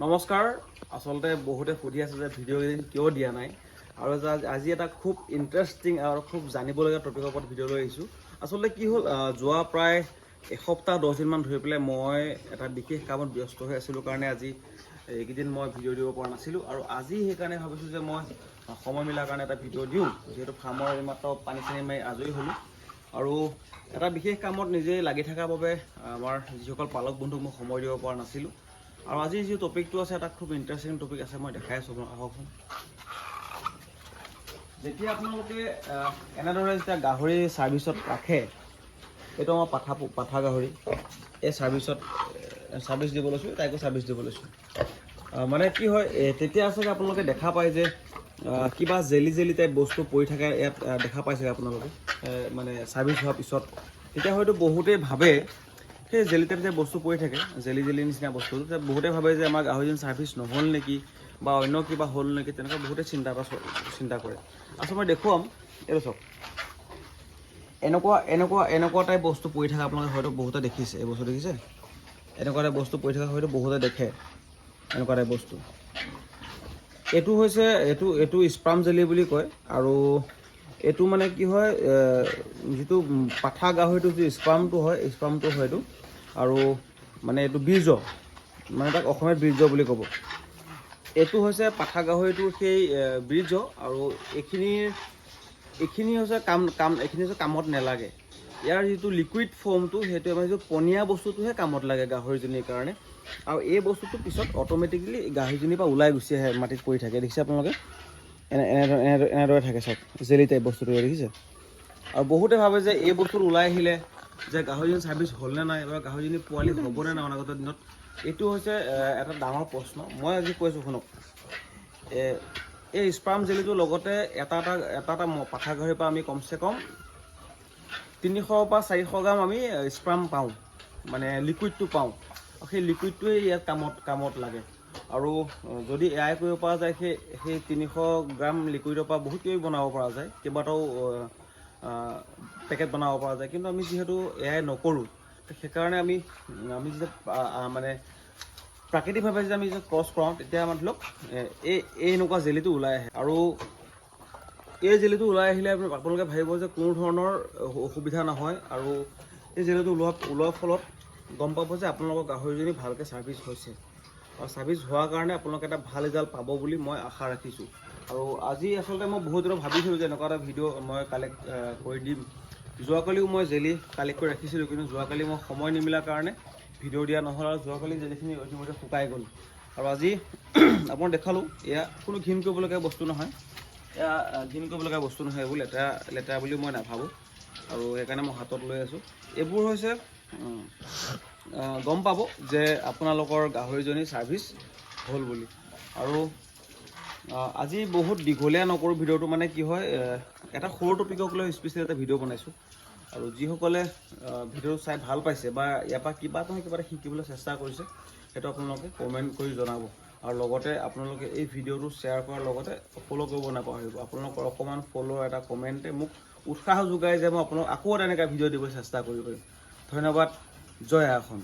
নমস্কাৰ আসলতে বহুতে সুধি আছে যে ভিডিঅ' কিয় দিয়া নাই আৰু আজি এটা খুব ইণ্টাৰেষ্টিং আৰু খুব জানিবলগীয়া টপিকৰ ওপৰত ভিডিঅ' লৈ আহিছোঁ আসলতে কি হ'ল যোৱা প্ৰায় এসপ্তাহ 10 দিনমান ধৰি পেলাই মই এটা বিশেষ কামত ব্যস্ত হৈ আছিলোঁ কাৰণে আজি এইকেইদিন মই ভিডিঅ' দিব পৰা নাছিলোঁ আৰু আজি সেইকাৰণে ভাবিছোঁ যে মই সময় মিলাৰ কাৰণে এটা ভিডিঅ' দিওঁ যিহেতু ফাৰ্মৰ এইমাত্ৰ পানী চানী মাৰি আজৰি হ'লোঁ আৰু এটা বিশেষ কামত নিজে লাগি থকাৰ বাবে আমাৰ যিসকল পালক বন্ধুক মই সময় দিব পৰা নাছিলোঁ আৰু আজি যি টপিকটো আছে এটা খুব ইণ্টাৰেষ্টিং টপিক আছে মই দেখাই আছোঁ আহকচোন যেতিয়া আপোনালোকে এনেদৰে যেতিয়া গাহৰি ছাৰ্ভিচত ৰাখে এইটো আমাৰ পাঠা গাহৰি এই ছাৰ্ভিচ দিব লৈছোঁ তাইকো ছাৰ্ভিচ দিব লৈছোঁ মানে কি হয় তেতিয়া চাগে আপোনালোকে দেখা পায় যে কিবা জেলি টাইপ বস্তু পৰি থাকে ইয়াত দেখা পাই চাগে আপোনালোকে মানে ছাৰ্ভিচ হোৱাৰ পিছত তেতিয়া হয়তো বহুতেই ভাবে সেই জেলি টাইপ যে বস্তু পৰি থাকে জেলি নিচিনা বস্তু বহুতে ভাবে যে আমাৰ গাহৰিজন ছাৰ্ভিচ নহ'ল নেকি বা অন্য কিবা হ'ল নেকি তেনেকুৱা বহুতে চিন্তা কৰে আচলতে মই দেখুৱাম এইটো চাওক এনেকুৱা টাইপ বস্তু পৰি থাকে আপোনালোকে হয়তো বহুতে দেখিছে এই বস্তু দেখিছে এনেকুৱা টাইপ বস্তু পৰি থকা হয়তো বহুতে দেখে এনেকুৱা টাইপ বস্তু এইটো হৈছে এইটো স্পাৰ্ম জেলি বুলি কয় আৰু এইটো মানে কি হয় যিটো পাঠা গাহৰিটো যি স্পাৰ্মটো হয় এইটো আৰু মানে এইটো বীৰ্য মানে তাক অসমীয়াত বীৰ্য বুলি ক'ব এইটো হৈছে পাঠা গাহৰিটোৰ সেই বীৰ্য আৰু এইখিনি হৈছে এইখিনি হৈছে কামত নালাগে ইয়াৰ যিটো লিকুইড ফৰ্মটো সেইটো আমাৰ যিটো পনীয়া বস্তুটোহে কামত লাগে গাহৰিজনীৰ কাৰণে আৰু এই বস্তুটো পিছত অট'মেটিকেলি গাহৰিজনীৰ পৰা ওলাই গুচি আহে মাটিত পৰি থাকে দেখিছে আপোনালোকে এনেদৰে থাকে চাওক জেলি টাইপ বস্তুটো দেখিছে আৰু বহুতে ভাবে যে এই বস্তুটো ওলাই আহিলে যে গাহৰিজনী ছাৰ্ভিচ হ'লনে নাই বা গাহৰিজনী পোৱালি হ'বনে নাই অনাগত দিনত এইটো হৈছে এটা ডাঙৰ প্ৰশ্ন মই আজি কৈছোঁ শুনক এই স্পাৰ্ম জেলিটোৰ লগতে এটা পাঠা গাহৰিৰ পৰা আমি কমচে কম 300 পৰা 400 গ্ৰাম আমি স্পাৰ্ম পাওঁ মানে লিকুইডটো পাওঁ আৰু সেই লিকুইডটোৱে ইয়াত কামত লাগে আৰু যদি এয়াই কৰিব পৰা যায় সেই 300 গ্ৰাম লিকুইডৰ পৰা বহুত কিবি বনাব পৰা যায় কেইবাটাও পেকেট বনাব পৰা যায় কিন্তু আমি যিহেতু এয়াই নকৰোঁ সেইকাৰণে আমি যেতিয়া মানে প্ৰাকৃতিকভাৱে যেতিয়া আমি ক্ৰছ কৰাওঁ তেতিয়া আমাৰ ধৰি লওক এনেকুৱা জেলিটো ওলাই আহে আৰু এই জেলিটো ওলাই আহিলে আপোনালোকে ভাবিব যে কোনো ধৰণৰ অসুবিধা নহয় আৰু এই জেলিটো ওলোৱাৰ ফলত গম পাব যে আপোনালোকৰ গাহৰিজনী ভালকৈ ছাৰ্ভিচ হৈছে আৰু ছাৰ্ভিচ হোৱাৰ কাৰণে আপোনালোকে এটা ভাল ৰিজাল্ট পাব বুলি মই আশা ৰাখিছোঁ আৰু আজি আচলতে মই বহুত দিনত ভাবিছিলোঁ যে এনেকুৱা এটা ভিডিঅ' মই কালেক্ট কৰি দিম যোৱাকালিও মই জেলি কালেক্ট কৰি ৰাখিছিলোঁ কিন্তু যোৱাকালি মই সময় নিমিলাৰ কাৰণে ভিডিঅ' দিয়া নহ'ল আৰু যোৱাকালি জেলিখিনি ইতিমধ্যে শুকাই গ'ল আৰু আজি আপোনাক দেখালোঁ এয়া কোনো ঘিণ কৰিবলগীয়া বস্তু নহয় এয়া ঘিণ কৰিবলগীয়া বস্তু নহয় এইবোৰ লেতেৰা বুলি মই নাভাবোঁ আৰু সেইকাৰণে মই হাতত লৈ আছোঁ এইবোৰ হৈছে গম পাব যে আপোনালোকৰ গাহৰিজনী ছাৰ্ভিচ হ'ল বুলি আৰু আজি বহুত দীঘলীয়া নকৰোঁ ভিডিঅ'টো মানে কি হয় এটা সৰু টপিকক লৈ স্পেচিয়েল এটা ভিডিঅ' বনাইছোঁ আৰু যিসকলে ভিডিঅ'টো চাই ভাল পাইছে বা ইয়াৰ পৰা কিবা এটা শিকিবলৈ চেষ্টা কৰিছে সেইটো আপোনালোকে কমেণ্ট কৰি জনাব আৰু লগতে আপোনালোকে এই ভিডিঅ'টো শ্বেয়াৰ কৰাৰ লগতে ফ'ল' কৰিব নাপাহৰিব আপোনালোকৰ অকণমান ফ'ল' এটা কমেণ্টে মোক উৎসাহ যোগায় যে মই আপোনালোক আকৌ এটা এনেকুৱা ভিডিঅ' দিবলৈ চেষ্টা কৰিব পাৰিম ধন্যবাদ জয় আসন।